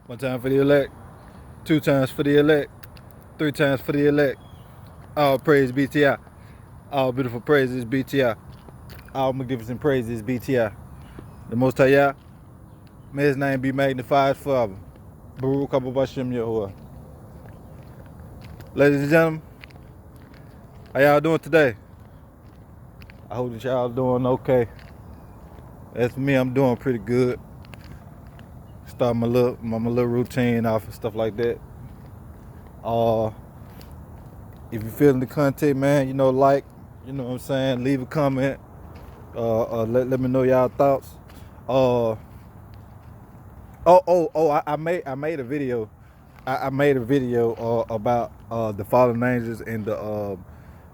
One time for the elect, two times for the elect, three times for the elect. All praise BTI. All beautiful praises BTI. All magnificent praises BTI. The Most High Yah, may His name be magnified forever. Baruch Habashim Yahuwah. Ladies and gentlemen, how y'all doing today? I hope that y'all doing okay. As for me, I'm doing pretty good. Start my little routine off and stuff like that. If you're feeling the content, man, like, you know what I'm saying, leave a comment. Let me know y'all thoughts. I made a video. I made a video about the fallen angels in the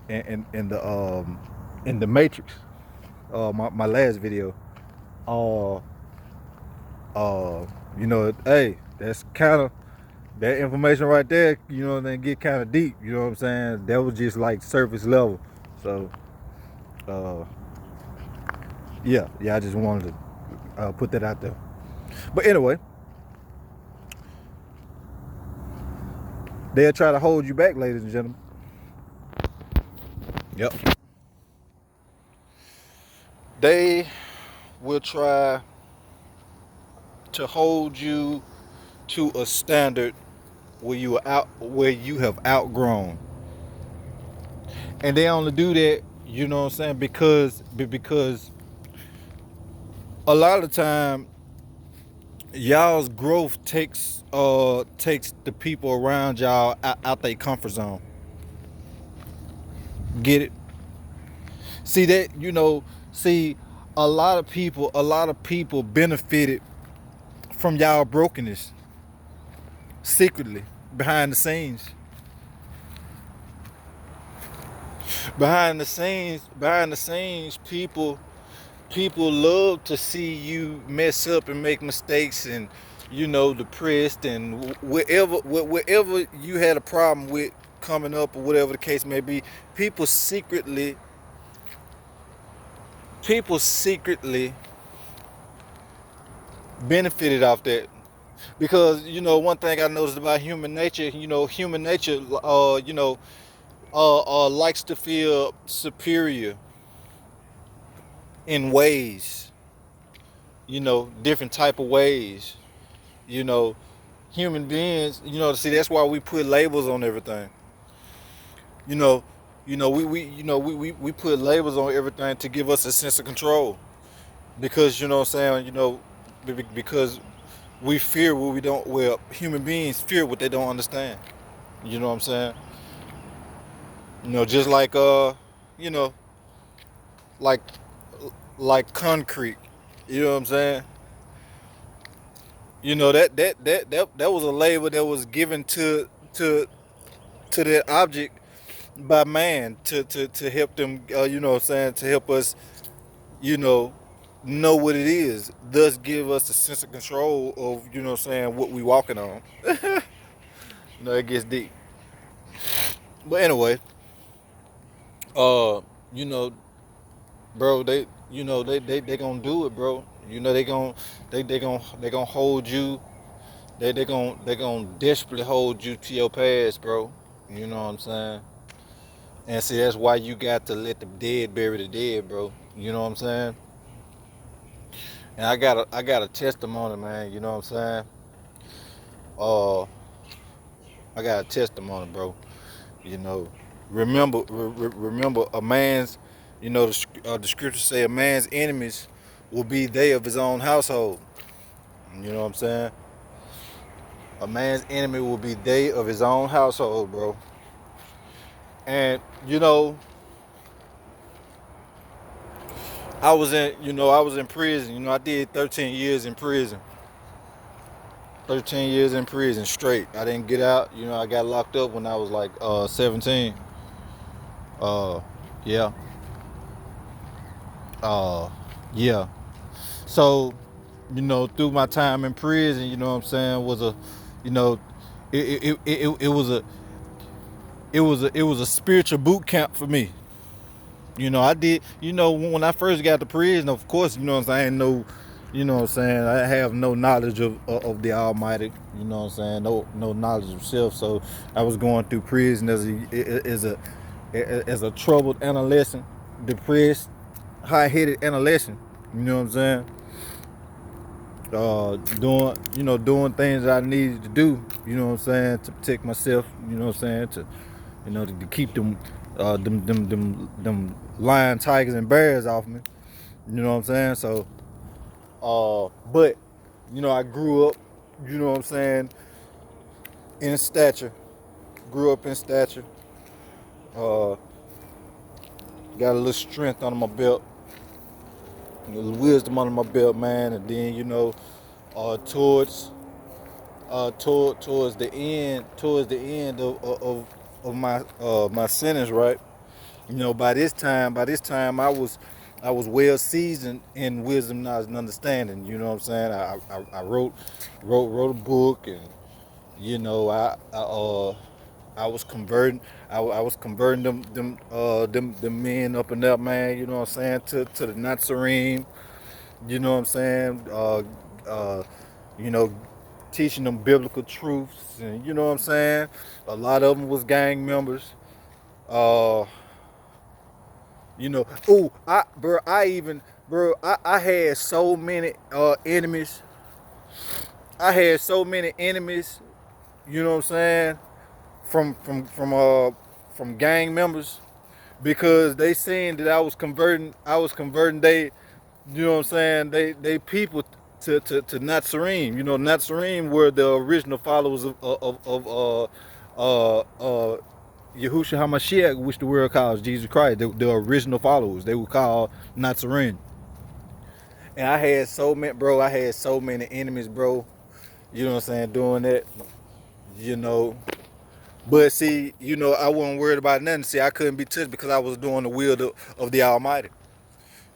in the Matrix. My last video. Hey, that's kind of that information right there. Then get kind of deep. You know what I'm saying? That was just like surface level. So, yeah. I just wanted to put that out there. But anyway, they'll try to hold you back, ladies and gentlemen. Yep. They will try to hold you to a standard where you have outgrown. And they only do that, you know what I'm saying, because a lot of the time y'all's growth takes the people around y'all out their comfort zone. Get it? See that, a lot of people benefited from y'all brokenness secretly behind the scenes. Behind the scenes, people love to see you mess up and make mistakes and depressed and whatever you had a problem with coming up or whatever the case may be. People secretly benefited off that. Because one thing I noticed about human nature, likes to feel superior in ways, different type of ways. Human beings, see, that's why we put labels on everything. We put labels on everything to give us a sense of control. Because because we fear what we don't. Well, human beings fear what they don't understand. You know what I'm saying? Just like like concrete. You know what I'm saying? That was a label that was given to that object by man to help them. You know what I'm saying? To help us, know what it is. Thus, give us a sense of control of what we walking on. It gets deep. But anyway, uh, you know, bro, they gonna do it, bro. They gonna hold you. They gonna desperately hold you to your past, bro. You know what I'm saying? And see, that's why you got to let the dead bury the dead, bro. You know what I'm saying? And I got a testimony, man. You know what I'm saying? Uh, I got a testimony, bro. You know, remember a man's, the scriptures say a man's enemies will be they of his own household. You know what I'm saying? A man's enemy will be they of his own household, bro. And I was in prison. I did 13 years in prison. 13 years in prison straight. I didn't get out. I got locked up when I was like 17. Yeah. Yeah. So, through my time in prison, you know what I'm saying, was a, you know, it was a spiritual boot camp for me. I did, when I first got to prison, of course, I didn't know, You know what I'm saying? I have no knowledge of the Almighty. You know what I'm saying? No knowledge of self. So I was going through prison as a troubled adolescent, depressed, high-headed adolescent. You know what I'm saying? Doing things that I needed to do. You know what I'm saying, to protect myself. You know what I'm saying, to keep them lion, tigers, and bears off me. You know what I'm saying? So, but I grew up. You know what I'm saying, in stature. Grew up in stature. Uh, got a little strength under my belt, a little wisdom under my belt, man. And then towards towards the end of my sentence, right? By this time I was well seasoned in wisdom, knowledge, and understanding. You know what I'm saying? I wrote a book, and you know I was converting. I was converting them men up and up, man. You know what I'm saying, to the Nazarene. You know what I'm saying? You know, teaching them biblical truths, and you know what I'm saying. A lot of them was gang members. Uh, ooh, I had so many enemies. I had so many enemies. You know what I'm saying? From gang members, because they seen that I was converting you know what I'm saying, they people to Nazarene. Nazarene were the original followers of Yahushua HaMashiach, which the world calls Jesus Christ. The original followers, they were called Nazarene. And I had so many enemies, bro. You know what I'm saying, doing that. You know, but see, I wasn't worried about nothing. See, I couldn't be touched because I was doing the will of the Almighty.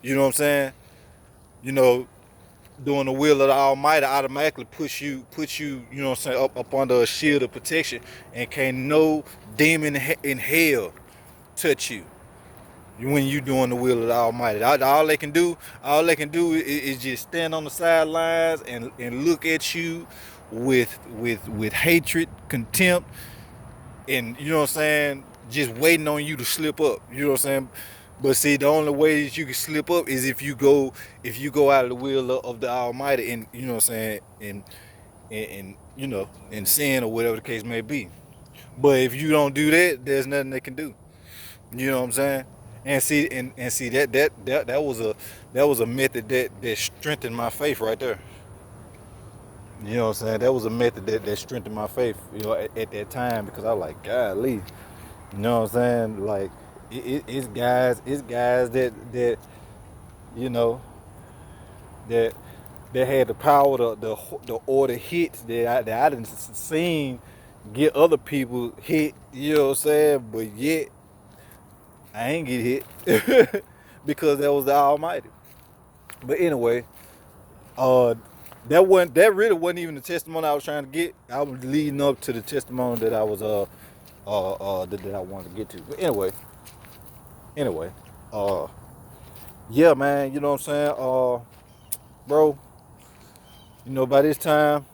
You know what I'm saying? You know, doing the will of the Almighty automatically puts you, know what I'm saying, up under a shield of protection, and can't no demon in hell touch you when you doing the will of the Almighty. All they can do is just stand on the sidelines and look at you with hatred, contempt, and you know what I'm saying, just waiting on you to slip up. You know what I'm saying? But see, the only way that you can slip up is if you go out of the will of the Almighty, and you know what I'm saying, in sin, or whatever the case may be. But if you don't do that, there's nothing they can do. You know what I'm saying? And see that was a method that strengthened my faith right there. You know what I'm saying? That was a method that strengthened my faith, at that time, because I was like, golly. You know what I'm saying? Like, it's guys that you know that had the power to order hits that I didn't seen get other people hit. You know what I'm saying? But yet I ain't get hit because that was the Almighty. But anyway, uh, that really wasn't even the testimony I was trying to get. I was leading up to the testimony that I was that I wanted to get to. But anyway, uh, yeah, man. You know what I'm saying, bro. By this time,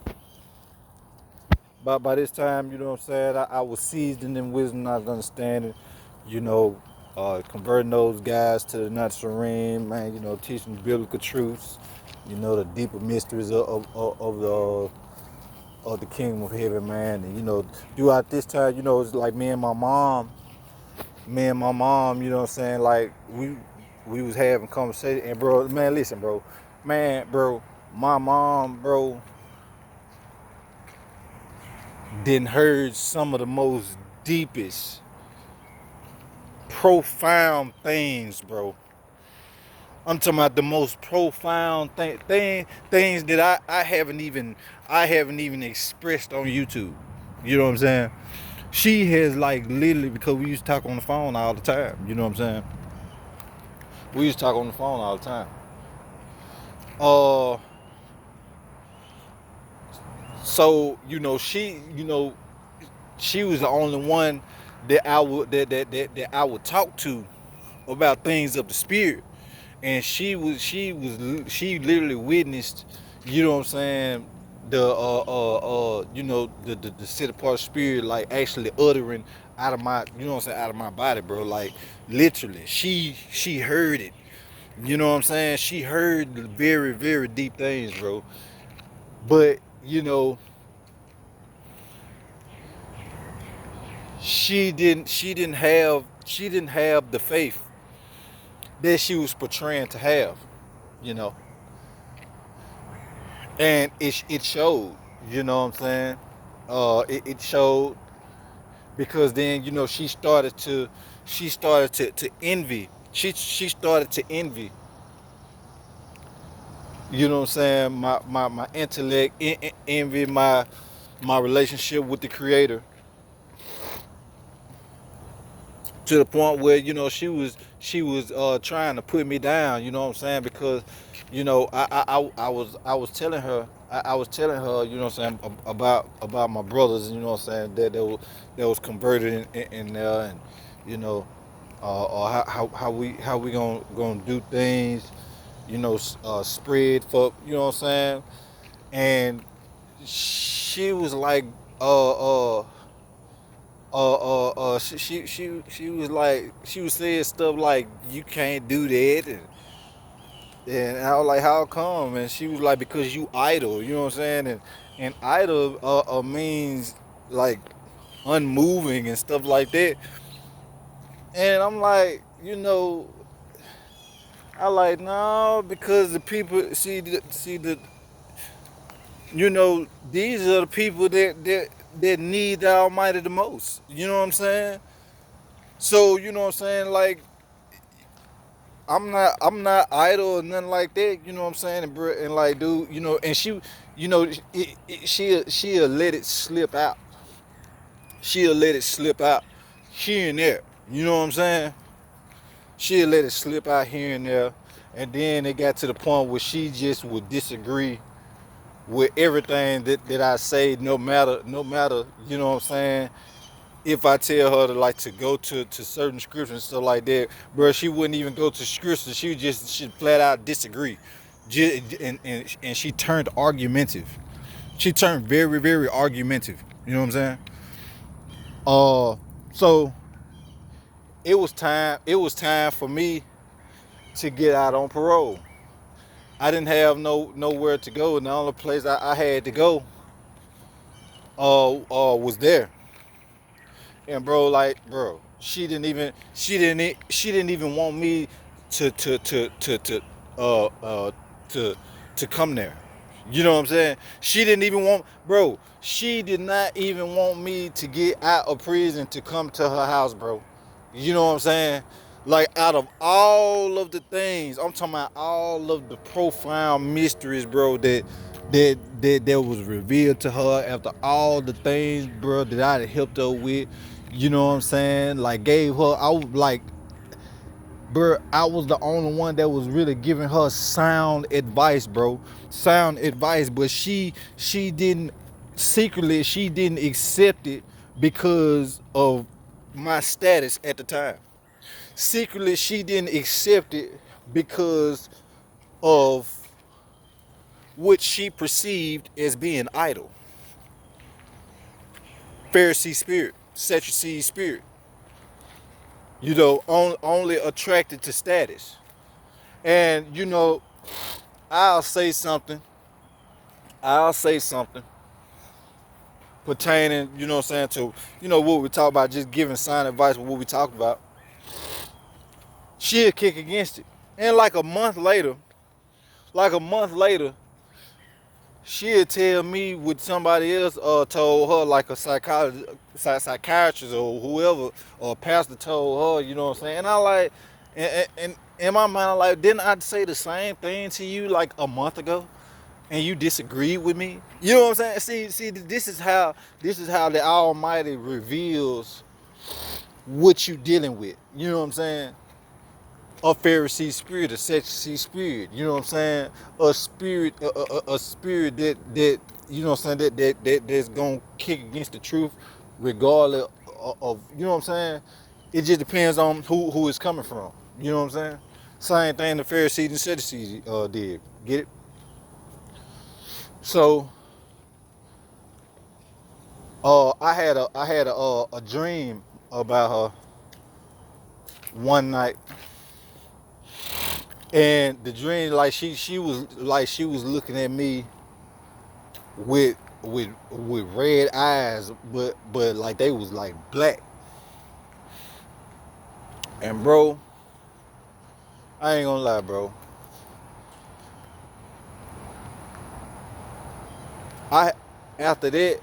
by this time, you know what I'm saying, I was seasoned in wisdom, not understanding. You know, converting those guys to the Nazarene, man. Teaching biblical truths. The deeper mysteries of the kingdom of heaven, man. And throughout this time, it's like me and my mom, you know what I'm saying, like we was having conversation. And bro, man, listen, bro, my mom, bro, didn't heard some of the most deepest, profound things, bro. I'm talking about the most profound things that I haven't even expressed on YouTube. You know what I'm saying? She has, like, literally, because we used to talk on the phone all the time. You know what I'm saying? We used to talk on the phone all the time. Uh, so she was the only one that I would talk to about things of the spirit. and she literally witnessed, you know what I'm saying, the the set apart spirit like actually uttering out of my, you know what I'm saying, out of my body, bro. Like literally, she heard it. You know what I'm saying? She heard very, very deep things, bro. But you know, she didn't have the faith that she was portraying to have, you know. And it showed, you know what I'm saying? It showed because then, you know, she started to envy. She started to envy, you know what I'm saying, my intellect, envy my relationship with the creator, to the point where, you know, she was trying to put me down, you know what I'm saying, because, you know, I was telling her, I was telling her, you know what I'm saying, about my brothers, you know what I'm saying, that was converted in there, and you know, or how we gonna do things, you know, spread for, you know what I'm saying. And she was like, she was like, she was saying stuff like, you can't do that, and I was like, how come? And she was like, because you idle, you know what I'm saying, and idle means like unmoving and stuff like that. And I'm like, you know, I like, no, because the people see the you know, these are the people that need the Almighty the most. You know what I'm saying? So you know what I'm saying? Like, I'm not idle or nothing like that. You know what I'm saying? And like, dude, you know, and she, you know, she'll let it slip out. She'll let it slip out here and there. You know what I'm saying? She'll let it slip out here and there, and then it got to the point where she just would disagree with everything that I say, no matter, you know what I'm saying. If I tell her to like to go to certain scriptures and stuff like that, bro, she wouldn't even go to scriptures. She flat out disagree, and she turned argumentative. She turned very, very argumentative. You know what I'm saying? So it was time. It was time for me to get out on parole. I didn't have nowhere to go, and the only place I had to go was there. And bro, like, bro, she didn't even want me to to to to to uh uh to to come there. You know what I'm saying? She didn't even want, bro. She did not even want me to get out of prison to come to her house, bro. You know what I'm saying? Like, out of all of the things, I'm talking about all of the profound mysteries, bro, that was revealed to her after all the things, bro, that I had helped her with. You know what I'm saying? Like, gave her, I was like, bro, I was the only one that was really giving her sound advice, bro. Sound advice, but she didn't, secretly she didn't accept it because of my status at the time. Secretly she didn't accept it because of what she perceived as being idle. Pharisee spirit, Sadducee spirit. You know, only attracted to status. And you know, I'll say something. I'll say something pertaining, you know what I'm saying, to, you know, what we talk about, just giving sound advice with what we talk about. She'll kick against it. And like a month later, she'll tell me what somebody else told her, like a psychiatrist or whoever, or pastor told her, you know what I'm saying? And I like, and in my mind, I'm like, didn't I say the same thing to you like a month ago? And you disagree with me? You know what I'm saying? See, this is how the Almighty reveals what you dealing with. You know what I'm saying? A Pharisee spirit, a Sadducee spirit. You know what I'm saying? A spirit, a spirit that you know what I'm saying, that's gonna kick against the truth, regardless of, you know what I'm saying. It just depends on who it's coming from. You know what I'm saying? Same thing the Pharisees and Sadducees did. Get it? So I had a dream about her one night, and the dream, like she was looking at me with with red eyes, but like they was like black. And bro, I ain't gonna lie, bro. I After that,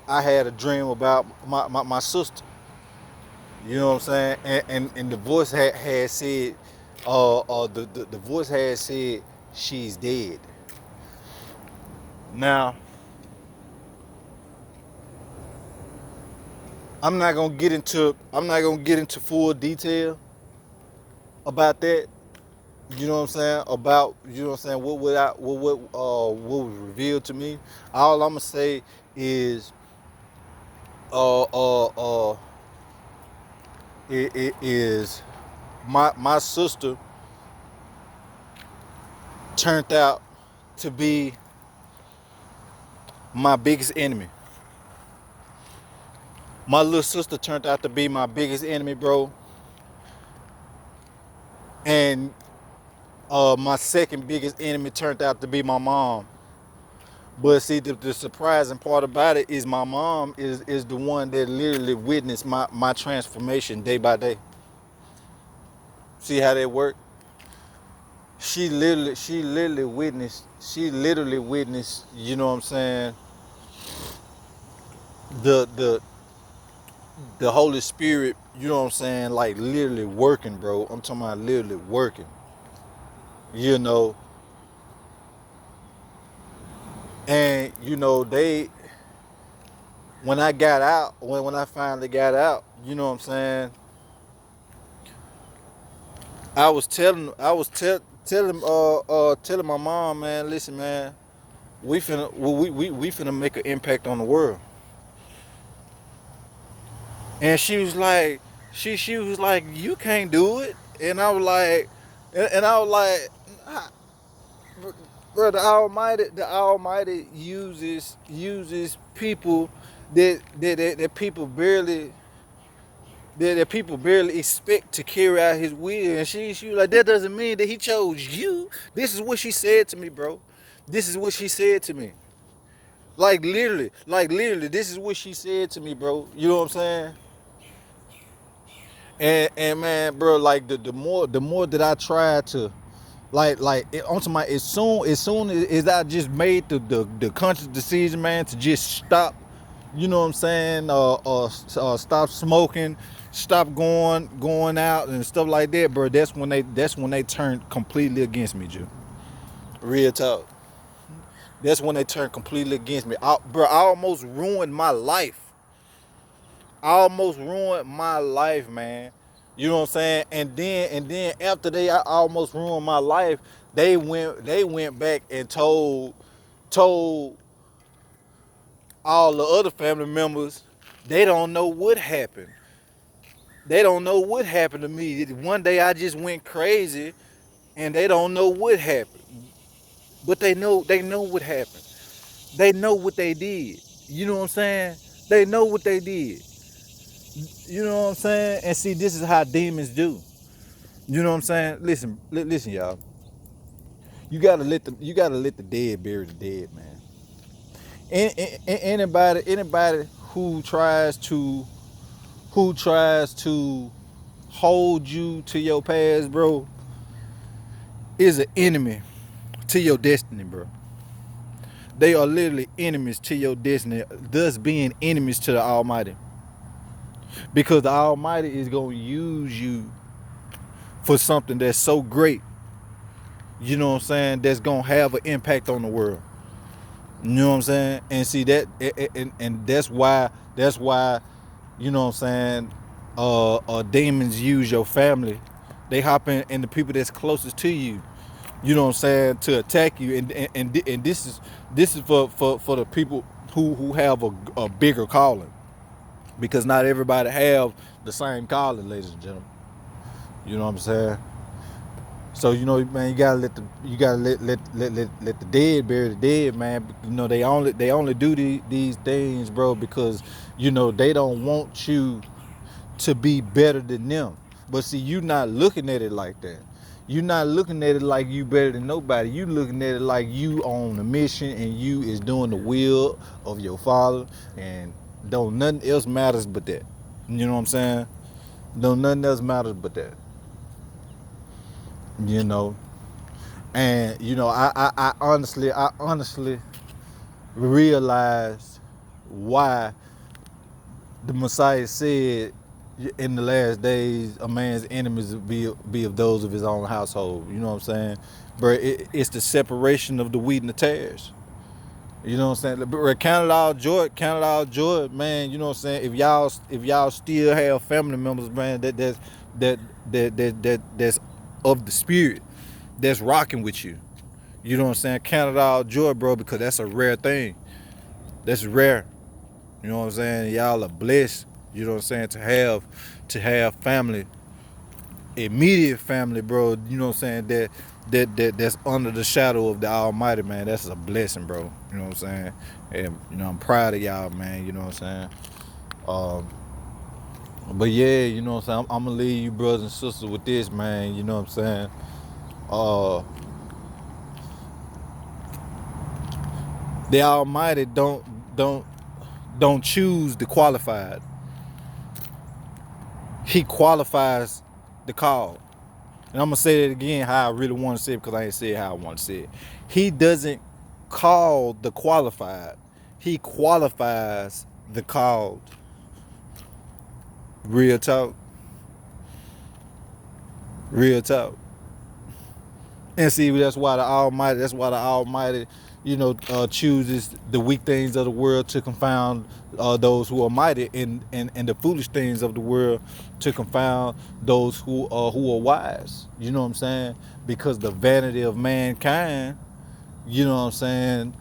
I had a dream about my sister. You know what I'm saying? And the voice had said, the voice had said she's dead. Now, I'm not gonna get into full detail about that. You know what I'm saying? About, you know what I'm saying, what was revealed to me. All I'm gonna say is uh uh uh it is my sister turned out to be my biggest enemy. My little sister turned out to be my biggest enemy, bro. And my second biggest enemy turned out to be my mom. But see, the surprising part about it is my mom is the one that literally witnessed my transformation day by day. See how that worked? She literally witnessed, you know what I'm saying, the the the Holy Spirit, you know what I'm saying, like literally working, bro. I'm talking about literally working. You know, and you know, when I got out, when I finally got out, you know what I'm saying, telling my mom, man, listen, man, we finna make an impact on the world. And she was like, she was like, you can't do it. And I was like, and I was like, bro, the Almighty uses people that people barely that people barely expect to carry out His will. And she was like, that doesn't mean that He chose you. This is what she said to me, bro. This is what she said to me. Like literally, this is what she said to me, bro. You know what I'm saying? And man, bro, like the more that I try to onto my as soon as I just made the conscious decision, man, to just stop, you know what I'm saying, stop smoking, stop going out and stuff like that, bro. That's when they turned completely against me, Jew. Real talk. That's when they turned completely against me. Bro, I almost ruined my life. I almost ruined my life, man. You know what I'm saying? And then after I almost ruined my life, they went back and told all the other family members they don't know what happened. They don't know what happened to me. One day I just went crazy and they don't know what happened. But they know what happened. They know what they did. You know what I'm saying? They know what they did. You know what I'm saying? And see, this is how demons do. You know what I'm saying? Listen, y'all. You gotta let the dead bury the dead, man. Anybody who tries to hold you to your past, bro, is an enemy to your destiny, bro. They are literally enemies to your destiny, thus being enemies to the Almighty. Because the Almighty is gonna use you for something that's so great, you know what I'm saying, that's gonna have an impact on the world. You know what I'm saying? And see that, and that's why, you know what I'm saying, demons use your family. They hop in the people that's closest to you. You know what I'm saying, to attack you, and this is for the people who have a bigger calling, because not everybody have the same calling, ladies and gentlemen. You know what I'm saying? So you know, man, you gotta let the dead bury the dead, man. You know, they only do these things, bro, because you know they don't want you to be better than them. But see, you not looking at it like that. You not looking at it like you better than nobody. You looking at it like you on a mission and you is doing the will of your father, and don't nothing else matters but that. You know what I'm saying? Don't nothing else matters but that. You know, and you know, I honestly realized why the Messiah said in the last days a man's enemies will be of those of his own household. You know what I'm saying? But it's the separation of the wheat and the tares. You know what I'm saying? But count it all joy, man. You know what I'm saying? If y'all still have family members, man, that that's of the spirit, that's rocking with you. You know what I'm saying? Count it all joy, bro, because that's a rare thing. That's rare. You know what I'm saying? Y'all are blessed. You know what I'm saying? To have family, immediate family, bro. You know what I'm saying? That's under the shadow of the Almighty, man. That's a blessing, bro. You know what I'm saying? And you know I'm proud of y'all, man. You know what I'm saying? Um, but yeah, you know what I'm saying? I'm gonna leave you brothers and sisters with this, man. You know what I'm saying? Uh, the Almighty don't don't choose the qualified. He qualifies the call. And I'm gonna say it again how I really want to say it because I ain't say it how I want to say it. He doesn't call the qualified. He qualifies the called. Real talk. Real talk. And see, that's why the Almighty, you know, chooses the weak things of the world to confound those who are mighty, and the foolish things of the world to confound those who are wise. You know what I'm saying? Because the vanity of mankind, you know what I'm saying,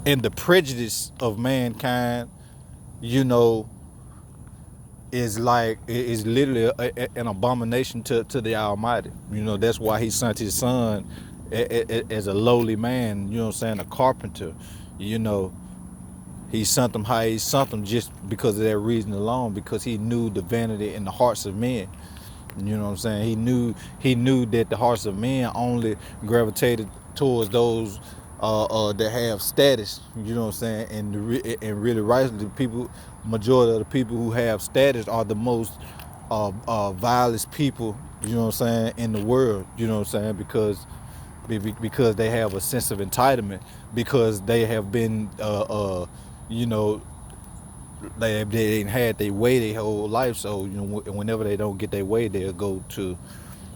and the prejudice of mankind, you know, is literally an abomination to the Almighty. You know, that's why He sent His Son as a lowly man. You know what I'm saying? A carpenter. You know, He sent him how He sent him just because of that reason alone, because He knew the vanity in the hearts of men. You know what I'm saying? He knew that the hearts of men only gravitated towards those that have status. You know what I'm saying? And really rightly, the people, majority of the people who have status are the most vilest people. You know what I'm saying, in the world. You know what I'm saying? Because they have a sense of entitlement, because they have been you know, they ain't had their way their whole life. So you know, whenever they don't get their way, they'll go to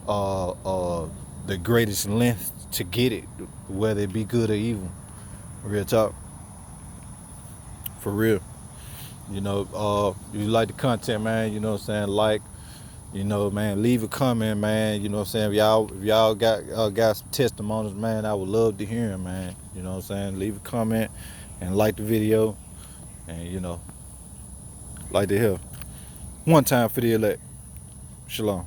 uh, uh, the greatest length to get it, whether it be good or evil. Real talk, for real. You know, if you like the content, man, you know what I'm saying, like, you know, man, leave a comment, man. You know what I'm saying? If y'all got some testimonies, man, I would love to hear them, man. You know what I'm saying? Leave a comment and like the video, and you know, like to hear. One time for the elect. Shalom.